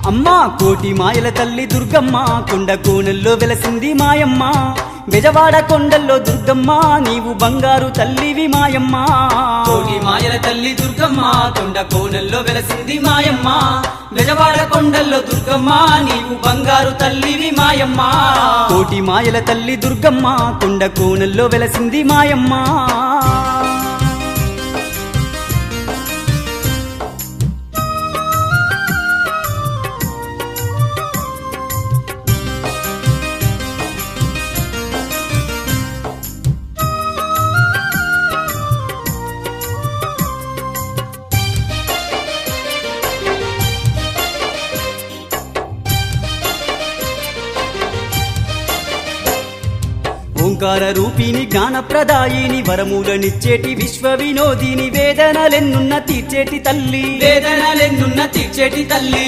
అమ్మా కోటి మాయల తల్లి దుర్గమ్మ కొండ కోనల్లో వెలసింది మాయమ్మ బెజవాడ కొండల్లో దుర్గమ్మ నీవు బంగారు తల్లివి మాయమ్మ కోటి మాయల తల్లి దుర్గమ్మ కొండ కోనల్లో వెలసింది మాయమ్మ బెజవాడ కొండల్లో దుర్గమ్మ నీవు బంగారు తల్లివి మాయమ్మ కోటి మాయల తల్లి దుర్గమ్మ కొండ కోనల్లో వెలసింది మాయమ్మ ఓంకార రూపిణి జ్ఞానప్రదాయిని వరములనిచ్చేటి విశ్వ వినోదిని వేదనలెన్నున్న తీర్చేటి తల్లి వేదనలెన్నున్న తీర్చేటి తల్లి